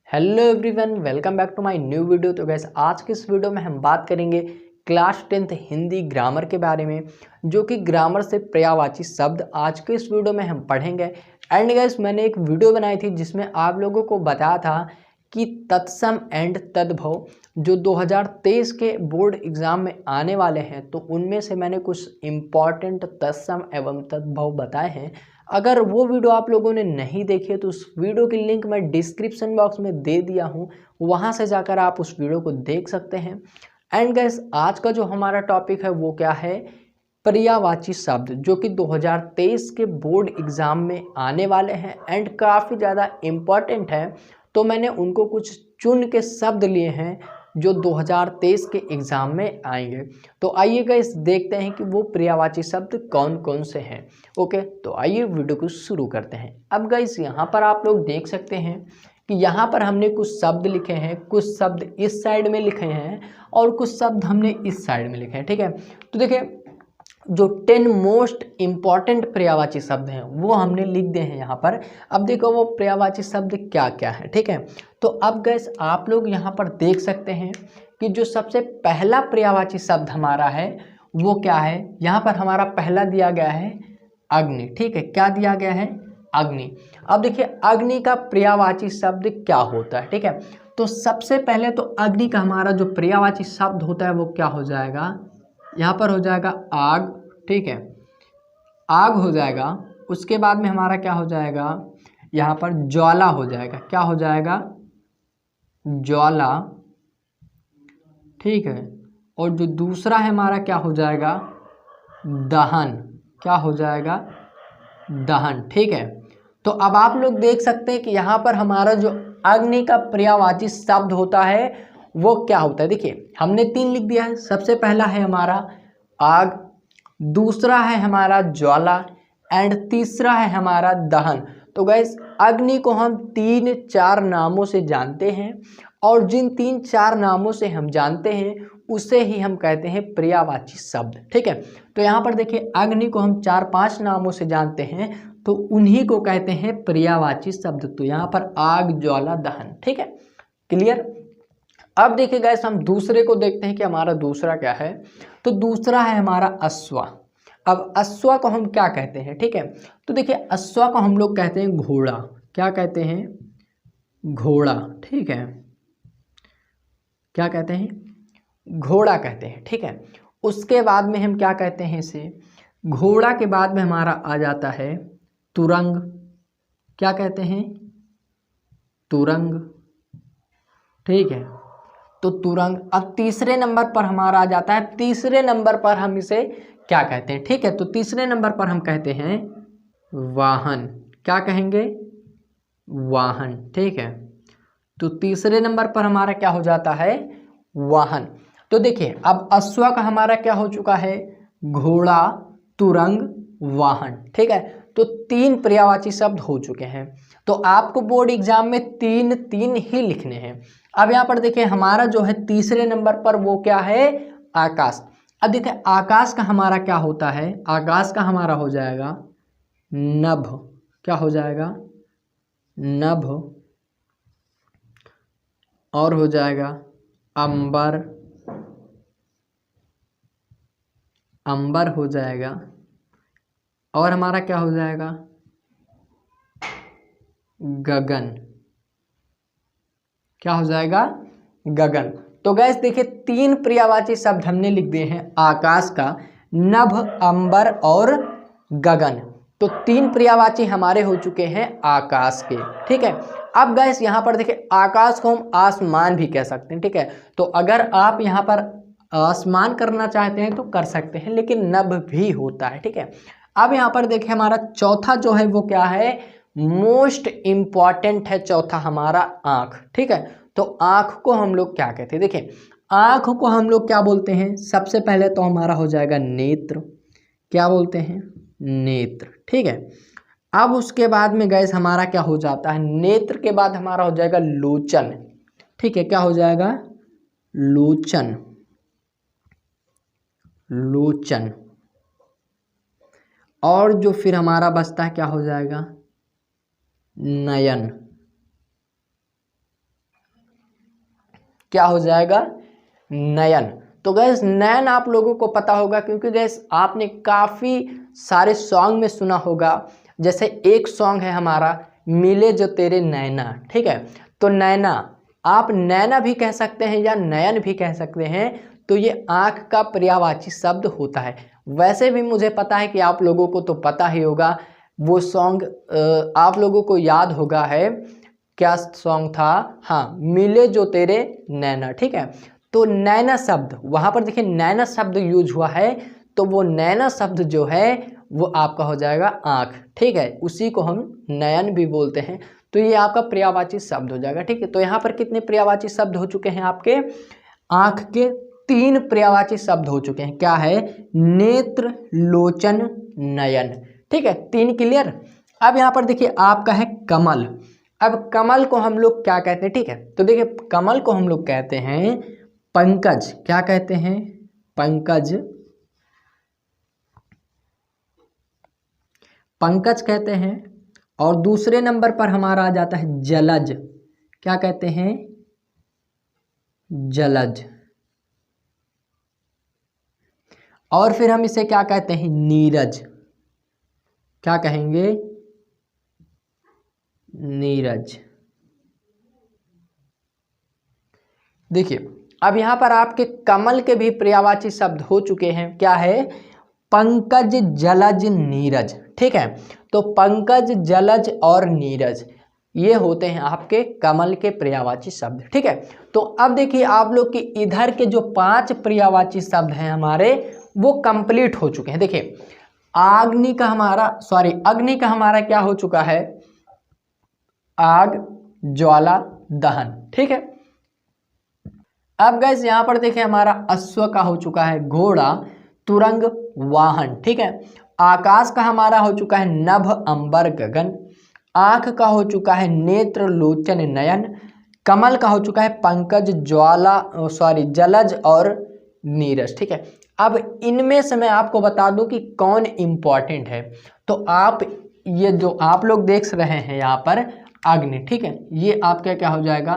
Hello everyone, welcome back to my new video. तो guys आज के इस वीडियो में हम बात करेंगे क्लास 10th हिंदी ग्रामर के बारे में, जो कि ग्रामर से पर्यायवाची शब्द आज के इस वीडियो में हम पढ़ेंगे। एंड गैस मैंने एक वीडियो बनाई थी जिसमें आप लोगों को बताया था कि तत्सम एंड तद्भव जो 2023 के बोर्ड एग्जाम में आने वाले हैं, तो उनमें से मैंने कुछ इम्पॉर्टेंट तत्सम एवं तद्भव बताए हैं। अगर वो वीडियो आप लोगों ने नहीं देखी है तो उस वीडियो की लिंक मैं डिस्क्रिप्शन बॉक्स में दे दिया हूँ, वहाँ से जाकर आप उस वीडियो को देख सकते हैं। एंड गैस आज का जो हमारा टॉपिक है वो क्या है, पर्यायवाची शब्द, जो कि 2023 के बोर्ड एग्ज़ाम में आने वाले हैं एंड काफ़ी ज़्यादा इम्पॉर्टेंट है। तो मैंने उनको कुछ चुन के शब्द लिए हैं जो 2023 के एग्ज़ाम में आएंगे। तो आइए गाइस देखते हैं कि वो पर्यायवाची शब्द कौन कौन से हैं। ओके, तो आइए वीडियो को शुरू करते हैं। अब गाइस यहाँ पर आप लोग देख सकते हैं कि यहाँ पर हमने कुछ शब्द लिखे हैं, कुछ शब्द इस साइड में लिखे हैं और कुछ शब्द हमने इस साइड में लिखे हैं। ठीक है, तो देखिए जो 10 मोस्ट इम्पॉर्टेंट पर्यायवाची शब्द हैं वो हमने लिख दिए हैं यहाँ पर। अब देखो वो पर्यायवाची शब्द क्या क्या है। ठीक है, तो अब गैस आप लोग यहाँ पर देख सकते हैं कि जो सबसे पहला पर्यायवाची शब्द हमारा है वो क्या है। यहाँ पर हमारा पहला दिया गया है अग्नि। ठीक है, क्या दिया गया है, अग्नि। अब देखिए अग्नि का पर्यायवाची शब्द क्या होता है। ठीक है, तो सबसे पहले तो अग्नि का हमारा जो पर्यायवाची शब्द होता है वो क्या हो जाएगा, यहाँ पर हो जाएगा आग। ठीक है, आग हो जाएगा। उसके बाद में हमारा क्या हो जाएगा, यहाँ पर ज्वाला हो जाएगा। क्या हो जाएगा, ज्वाला। ठीक है, और जो दूसरा है हमारा क्या हो जाएगा, दहन। क्या हो जाएगा, दहन। ठीक है, तो अब आप लोग देख सकते हैं कि यहाँ पर हमारा जो अग्नि का पर्यायवाची शब्द होता है वो क्या होता है। देखिए हमने 3 लिख दिया है। सबसे पहला है हमारा आग, दूसरा है हमारा ज्वाला एंड तीसरा है हमारा दहन। तो गैस अग्नि को हम 3-4 नामों से जानते हैं और जिन 3-4 नामों से हम जानते हैं उसे ही हम कहते हैं पर्यायवाची शब्द। ठीक है, तो यहाँ पर देखिए अग्नि को हम 4-5 नामों से जानते हैं तो उन्हीं को कहते हैं पर्यायवाची शब्द। तो यहाँ पर आग, ज्वाला, दहन। ठीक है, क्लियर। अब देखिए गैस हम दूसरे को देखते हैं कि हमारा दूसरा क्या है। तो दूसरा है हमारा अश्वा। अब अश्वा को हम क्या कहते हैं। ठीक है, तो देखिए अश्वा को हम लोग कहते हैं घोड़ा। क्या कहते हैं, घोड़ा। ठीक है, क्या कहते हैं, घोड़ा कहते हैं। ठीक है, उसके बाद में हम क्या कहते हैं इसे, घोड़ा के बाद में हमारा आ जाता है तुरंग। क्या कहते हैं, तुरंग। ठीक है, तो तुरंग। अब तीसरे नंबर पर हमारा आ जाता है, तीसरे नंबर पर हम इसे क्या कहते हैं। ठीक है, तो तीसरे नंबर पर हम कहते हैं वाहन। क्या कहेंगे, वाहन। ठीक है, तो तीसरे नंबर पर हमारा क्या हो जाता है, वाहन। तो देखिए अब अश्वा का हमारा क्या हो चुका है, घोड़ा, तुरंग, वाहन। ठीक है, तो 3 पर्यायवाची शब्द हो चुके हैं। तो आपको बोर्ड एग्जाम में 3 ही लिखने हैं। अब यहाँ पर देखिए हमारा जो है तीसरे नंबर पर वो क्या है, आकाश। अब देखिए आकाश का हमारा क्या होता है, आकाश का हमारा हो जाएगा नभ। क्या हो जाएगा, नभ। और हो जाएगा अंबर, अंबर हो जाएगा। और हमारा क्या हो जाएगा, गगन। क्या हो जाएगा, गगन। तो गैस देखिए 3 पर्यायवाची शब्द हमने लिख दिए हैं, आकाश का, नभ, अंबर और गगन। तो 3 पर्यायवाची हमारे हो चुके हैं आकाश के। ठीक है, अब गैस यहाँ पर देखिए आकाश को हम आसमान भी कह सकते हैं। ठीक है, तो अगर आप यहाँ पर आसमान करना चाहते हैं तो कर सकते हैं, लेकिन नभ भी होता है। ठीक है, अब यहाँ पर देखिए हमारा चौथा जो है वो क्या है, मोस्ट इम्पॉर्टेंट है चौथा हमारा आँख। ठीक है, तो आँख को हम लोग क्या कहते हैं, देखिए आँख को हम लोग क्या बोलते हैं, सबसे पहले तो हमारा हो जाएगा नेत्र। क्या बोलते हैं, नेत्र। ठीक है, अब उसके बाद में गैस हमारा क्या हो जाता है, नेत्र के बाद हमारा हो जाएगा लोचन। ठीक है, क्या हो जाएगा, लोचन, लोचन। और जो फिर हमारा बचता है क्या हो जाएगा, नयन। क्या हो जाएगा, नयन। तो गैस नयन आप लोगों को पता होगा, क्योंकि गैस आपने काफ़ी सारे सॉन्ग में सुना होगा। जैसे एक सॉन्ग है हमारा मिले जो तेरे नैना, ठीक है। तो नैना आप नैना भी कह सकते हैं या नयन भी कह सकते हैं। तो ये आँख का पर्यायवाची शब्द होता है। वैसे भी मुझे पता है कि आप लोगों को तो पता ही होगा, वो सॉन्ग आप लोगों को याद होगा है, क्या सॉन्ग था, हाँ, मिले जो तेरे नैना, ठीक है। तो नैना शब्द वहाँ पर देखिए नैना शब्द यूज हुआ है, तो वो नैना शब्द जो है वो आपका हो जाएगा आँख, ठीक है। उसी को हम नयन भी बोलते हैं। तो ये आपका पर्यायवाची शब्द हो जाएगा, ठीक है। तो यहाँ पर कितने पर्यायवाची शब्द हो चुके हैं आपके, आँख के 3 पर्यायवाची शब्द हो चुके हैं। क्या है, नेत्र, लोचन, नयन, ठीक है। 3 क्लियर। अब यहाँ पर देखिए आपका है कमल। अब कमल को हम लोग क्या कहते हैं, ठीक है। तो देखिए कमल को हम लोग कहते हैं पंकज। क्या कहते हैं, पंकज, पंकज कहते हैं। और दूसरे नंबर पर हमारा आ जाता है जलज। क्या कहते हैं, जलज। और फिर हम इसे क्या कहते हैं, नीरज। क्या कहेंगे, नीरज। देखिए अब यहां पर आपके कमल के भी पर्यायवाची शब्द हो चुके हैं। क्या है, पंकज, जलज, नीरज, ठीक है। तो पंकज, जलज और नीरज ये होते हैं आपके कमल के पर्यायवाची शब्द, ठीक है। तो अब देखिए आप लोग के इधर के जो 5 पर्यायवाची शब्द हैं हमारे, वो कंप्लीट हो चुके हैं। देखिए अग्नि का हमारा क्या हो चुका है, आग, ज्वाला, दहन, ठीक है। अब गैस यहाँ पर देखिए हमारा अश्व का हो चुका है घोड़ा, तुरंग, वाहन, ठीक है। आकाश का हमारा हो चुका है नभ, अंबर, गगन। आंख का हो चुका है नेत्र, लोचन, नयन। कमल का हो चुका है पंकज, जलज और नीरज, ठीक है। अब इनमें से मैं आपको बता दूं कि कौन इंपॉर्टेंट है। तो आप ये जो आप लोग देख रहे हैं यहाँ पर अग्नि, ठीक है, ये आपका क्या हो जाएगा,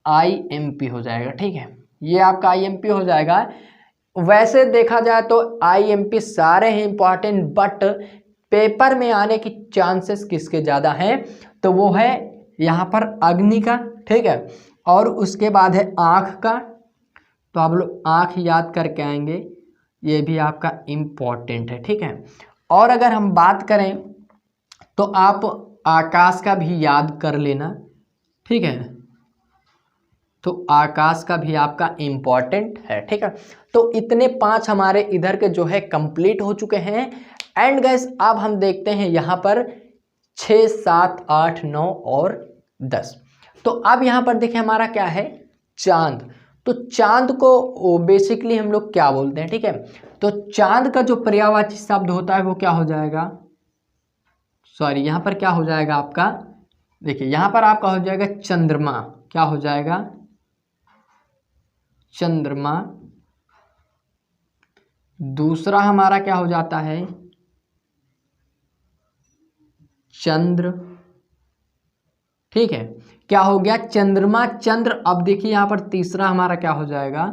IMP हो जाएगा, ठीक है। ये आपका IMP हो जाएगा। वैसे देखा जाए तो IMP सारे हैं इंपॉर्टेंट, बट पेपर में आने की चांसेस किसके ज़्यादा हैं, तो वो है यहाँ पर अग्नि का, ठीक है। और उसके बाद है आँख का, तो आप लोग आँख याद करके आएंगे, ये भी आपका इम्पॉर्टेंट है, ठीक है। और अगर हम बात करें तो आप आकाश का भी याद कर लेना, ठीक है। तो आकाश का भी आपका इम्पॉर्टेंट है, ठीक है। तो इतने 5 हमारे इधर के जो है कंप्लीट हो चुके हैं। एंड गाइस अब हम देखते हैं यहाँ पर 6, 7, 8, 9 और 10। तो अब यहाँ पर देखिए हमारा क्या है, चांद। तो चांद को बेसिकली हम लोग क्या बोलते हैं, ठीक है। तो चांद का जो पर्यायवाची शब्द होता है वो क्या हो जाएगा, यहाँ पर क्या हो जाएगा आपका, देखिए यहाँ पर आपका हो जाएगा चंद्रमा। क्या हो जाएगा, चंद्रमा। दूसरा हमारा क्या हो जाता है, चंद्र, ठीक है। क्या हो गया, चंद्रमा, चंद्र। अब देखिए यहां पर तीसरा हमारा क्या हो जाएगा,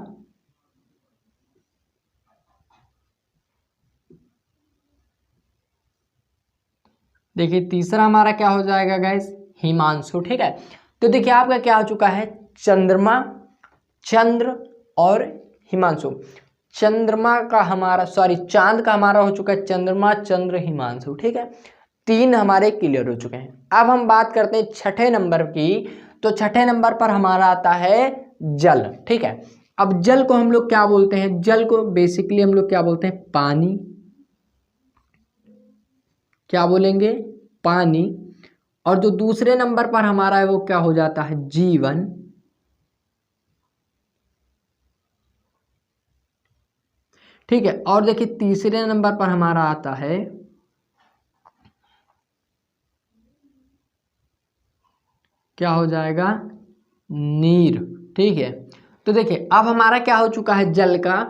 देखिए तीसरा हमारा क्या हो जाएगा गाइस, हिमांशु, ठीक है। तो देखिए आपका क्या हो चुका है, चंद्रमा, चंद्र और हिमांशु। चंद्रमा का हमारा चांद का हमारा हो चुका है चंद्रमा, चंद्र, हिमांशु, ठीक है। 3 हमारे क्लियर हो चुके हैं। अब हम बात करते हैं छठे नंबर की। तो छठे नंबर पर हमारा आता है जल, ठीक है। अब जल को हम लोग क्या बोलते हैं, जल को बेसिकली हम लोग क्या बोलते हैं, पानी। क्या बोलेंगे, पानी। और जो दूसरे नंबर पर हमारा है वो क्या हो जाता है, जीवन। ठीक है। और देखिए तीसरे नंबर पर हमारा आता है क्या हो जाएगा, नीर, ठीक है। तो देखिए अब हमारा क्या हो चुका है, जल का,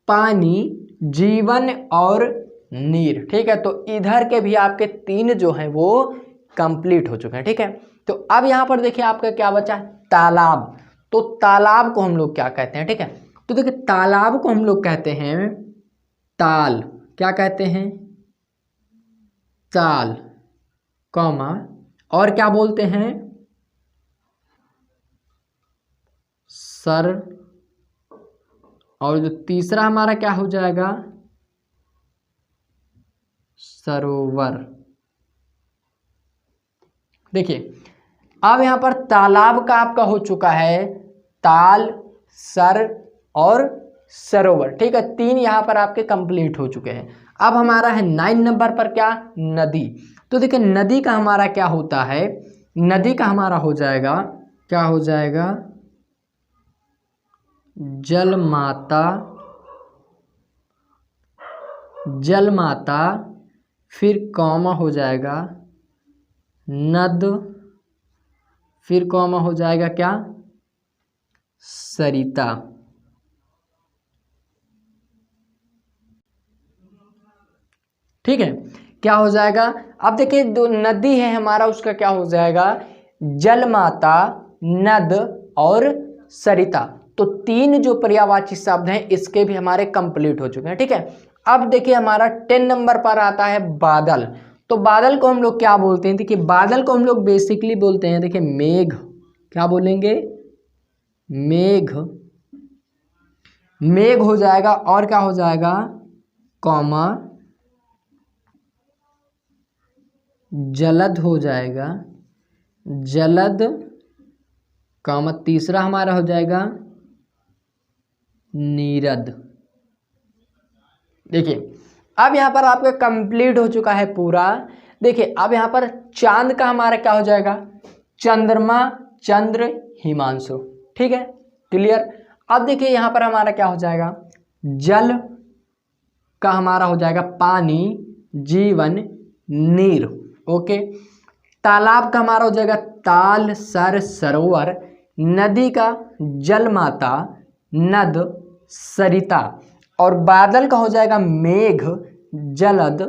पानी, जीवन और नीर, ठीक है। तो इधर के भी आपके 3 जो हैं वो कंप्लीट हो चुके हैं, ठीक है। तो अब यहाँ पर देखिए आपका क्या बचा है, तालाब। तो तालाब को हम लोग क्या कहते हैं, ठीक है। तो देखिए तालाब को हम लोग कहते हैं ताल, क्या कहते हैं, ताल, कॉमा, और क्या बोलते हैं, सर, और जो तीसरा हमारा क्या हो जाएगा, सरोवर। देखिए अब यहां पर तालाब का आपका हो चुका है ताल, सर और सरोवर, ठीक है। 3 यहां पर आपके कंप्लीट हो चुके हैं। अब हमारा है 9 नंबर पर क्या, नदी। तो देखिए नदी का हमारा क्या होता है, नदी का हमारा हो जाएगा, क्या हो जाएगा, जल माता, जल माता, फिर कॉमा हो जाएगा नद, फिर कॉमा हो जाएगा क्या, सरिता। ठीक है, क्या हो जाएगा, अब देखिए जो नदी है हमारा उसका क्या हो जाएगा, जल माता, नद और सरिता। तो 3 जो पर्यायवाची शब्द हैं इसके भी हमारे कंप्लीट हो चुके हैं, ठीक है। अब देखिए हमारा 10 नंबर पर आता है बादल। तो बादल को हम लोग क्या बोलते हैं, देखिए बादल को हम लोग बेसिकली बोलते हैं, देखिए मेघ, क्या बोलेंगे, मेघ, मेघ हो जाएगा, और क्या हो जाएगा, कॉमा, जलद हो जाएगा, जलद, कॉमा, तीसरा हमारा हो जाएगा नीरद। देखिए अब यहां पर आपका कंप्लीट हो चुका है पूरा। देखिए अब यहां पर चांद का हमारा क्या हो जाएगा, चंद्रमा, चंद्र, हिमांशु, ठीक है, क्लियर। अब देखिए यहां पर हमारा क्या हो जाएगा, जल का हमारा हो जाएगा पानी, जीवन, नीर, ओके। तालाब का हमारा हो जाएगा ताल, सर, सरोवर। नदी का जल माता, नद, सरिता। और बादल का हो जाएगा मेघ, जलद,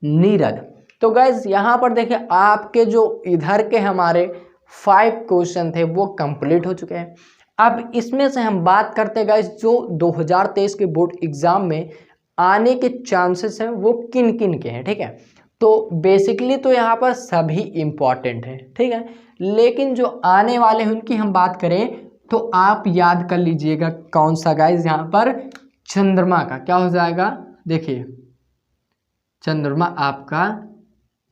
नीरद। तो गाइज यहाँ पर देखिए आपके जो इधर के हमारे 5 क्वेश्चन थे वो कंप्लीट हो चुके हैं। अब इसमें से हम बात करते हैं गाइज जो 2023 के बोर्ड एग्जाम में आने के चांसेस हैं वो किन किन के हैं, ठीक है। तो बेसिकली तो यहाँ पर सभी इम्पॉर्टेंट हैं, ठीक है, लेकिन जो आने वाले हैं उनकी हम बात करें तो आप याद कर लीजिएगा कौन सा गाइज, यहाँ पर चंद्रमा का क्या हो जाएगा, देखिए चंद्रमा आपका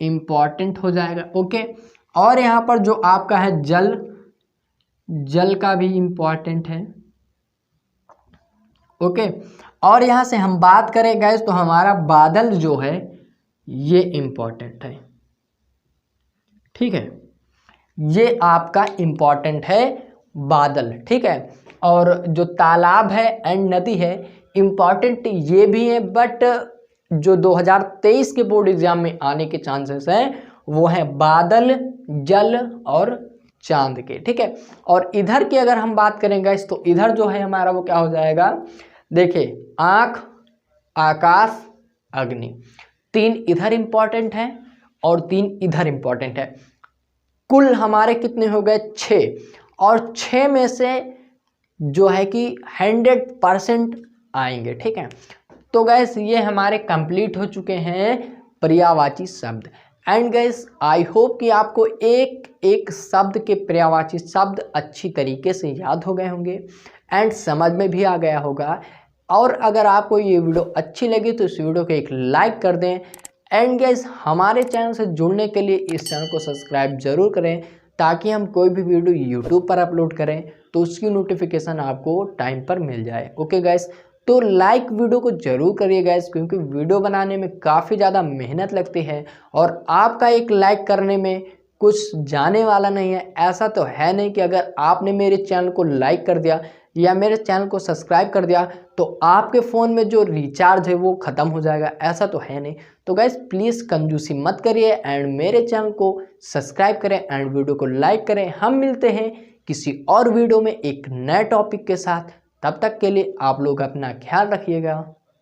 इम्पॉर्टेंट हो जाएगा, ओके। और यहाँ पर जो आपका है जल, जल का भी इम्पॉर्टेंट है, ओके। और यहाँ से हम बात करें गाइज तो हमारा बादल जो है ये इम्पॉर्टेंट है, ठीक है, ये आपका इम्पॉर्टेंट है बादल, ठीक है। और जो तालाब है एंड नदी है इम्पॉर्टेंट ये भी है, बट जो 2023 के बोर्ड एग्जाम में आने के चांसेस हैं वो है बादल, जल और चांद के, ठीक है। और इधर की अगर हम बात करेंगे तो इधर जो है हमारा वो क्या हो जाएगा, देखिए आँख, आकाश, अग्नि। 3 इधर इंपॉर्टेंट है और 3 इधर इंपॉर्टेंट है। कुल हमारे कितने हो गए 6, और 6 में से जो है कि 100% आएंगे, ठीक है। तो गैस ये हमारे कंप्लीट हो चुके हैं पर्यायवाची शब्द। एंड गैस आई होप कि आपको एक एक शब्द के पर्यायवाची शब्द अच्छी तरीके से याद हो गए होंगे एंड समझ में भी आ गया होगा। और अगर आपको ये वीडियो अच्छी लगी तो इस वीडियो को एक लाइक कर दें। एंड गाइस हमारे चैनल से जुड़ने के लिए इस चैनल को सब्सक्राइब जरूर करें ताकि हम कोई भी वीडियो यूट्यूब पर अपलोड करें तो उसकी नोटिफिकेशन आपको टाइम पर मिल जाए, ओके गाइस। तो लाइक वीडियो को जरूर करिए गाइस, क्योंकि वीडियो बनाने में काफ़ी ज़्यादा मेहनत लगती है और आपका एक लाइक करने में कुछ जाने वाला नहीं है। ऐसा तो है नहीं कि अगर आपने मेरे चैनल को लाइक कर दिया या मेरे चैनल को सब्सक्राइब कर दिया तो आपके फ़ोन में जो रिचार्ज है वो ख़त्म हो जाएगा, ऐसा तो है नहीं। तो गाइस प्लीज़ कंजूसी मत करिए एंड मेरे चैनल को सब्सक्राइब करें एंड वीडियो को लाइक करें। हम मिलते हैं किसी और वीडियो में एक नए टॉपिक के साथ, तब तक के लिए आप लोग अपना ख्याल रखिएगा।